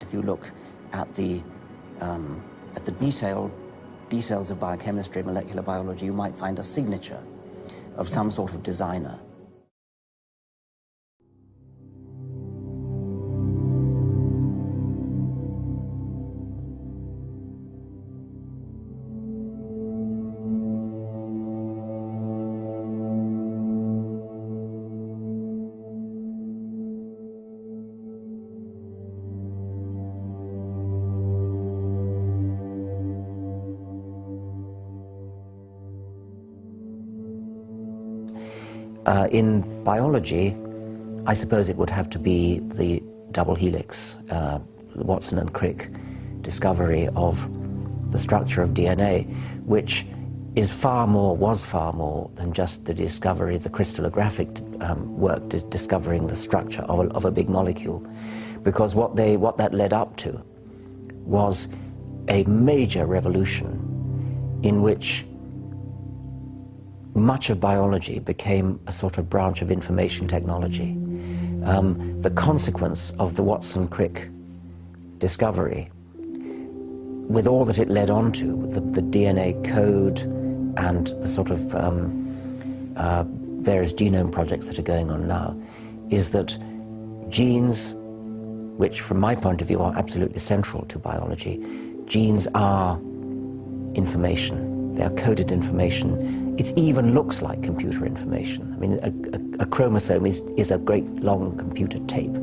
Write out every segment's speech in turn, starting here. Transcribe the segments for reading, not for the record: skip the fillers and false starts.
if you look at the details of biochemistry, molecular biology, you might find a signature of some sort of designer. In biology, I suppose it would have to be the double helix, the Watson and Crick discovery of the structure of DNA, which was far more than just the discovery, the crystallographic work, discovering the structure of a big molecule. Because what that led up to was a major revolution in which much of biology became a sort of branch of information technology. The consequence of the Watson-Crick discovery, with all that it led on to, the DNA code and the sort of various genome projects that are going on now, is that genes, which from my point of view are absolutely central to biology, genes are information. They are coded information. It even looks like computer information. I mean, a chromosome is a great long computer tape.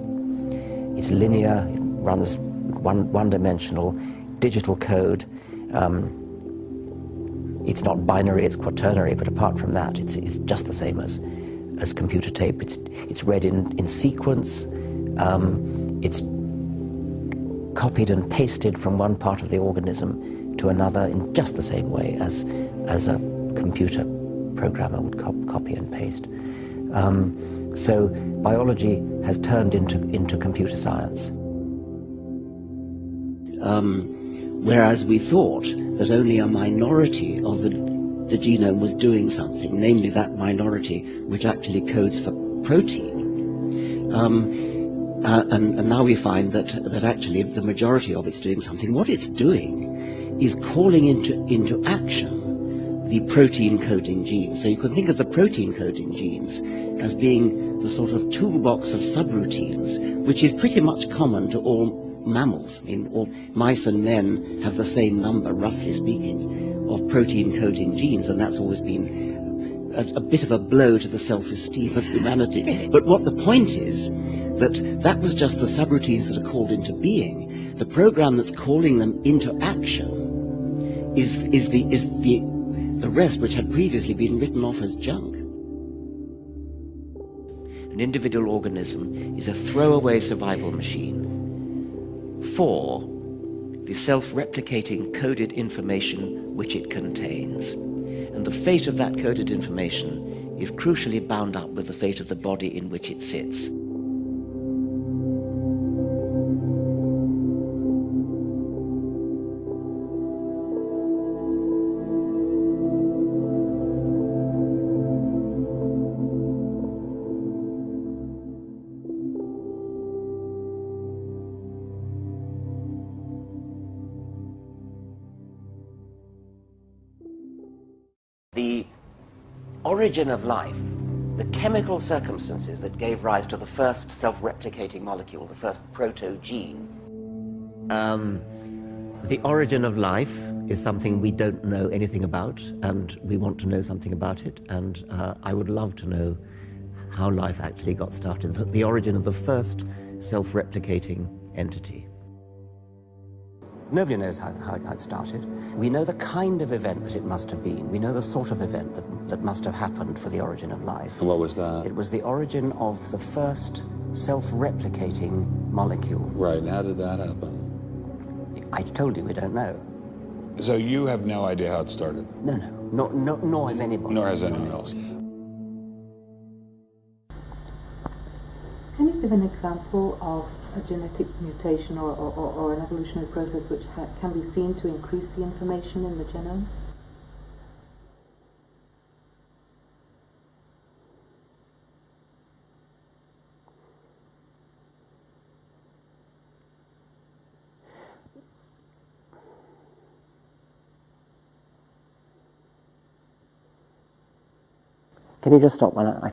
It's linear, it runs one-dimensional, digital code. It's not binary, it's quaternary, but apart from that, it's just the same as computer tape. It's read in sequence. It's copied and pasted from one part of the organism to another in just the same way as a computer programmer would copy and paste. So biology has turned into computer science. Whereas we thought that only a minority of the genome was doing something, namely that minority which actually codes for protein. And now we find that actually the majority of it's doing something. What it's doing is calling into action the protein-coding genes. So you can think of the protein-coding genes as being the sort of toolbox of subroutines, which is pretty much common to all mammals. I mean, all mice and men have the same number, roughly speaking, of protein-coding genes, and that's always been a bit of a blow to the self-esteem of humanity. But what the point is, that was just the subroutines that are called into being. The program that's calling them into action is the rest, which had previously been written off as junk. An individual organism is a throwaway survival machine for the self-replicating coded information which it contains. And the fate of that coded information is crucially bound up with the fate of the body in which it sits. The origin of life, the chemical circumstances that gave rise to the first self-replicating molecule, the first proto-gene. The origin of life is something we don't know anything about, and we want to know something about it, and I would love to know how life actually got started, the origin of the first self-replicating entity. Nobody knows how it started. We know the kind of event that it must have been. We know the sort of event that must have happened for the origin of life. And what was that? It was the origin of the first self-replicating molecule. Right, and how did that happen? I told you we don't know. So you have no idea how it started? No, nor has anybody. Nor has anyone else. Can you give an example of a genetic mutation or an evolutionary process which can be seen to increase the information in the genome? Can you just stop when I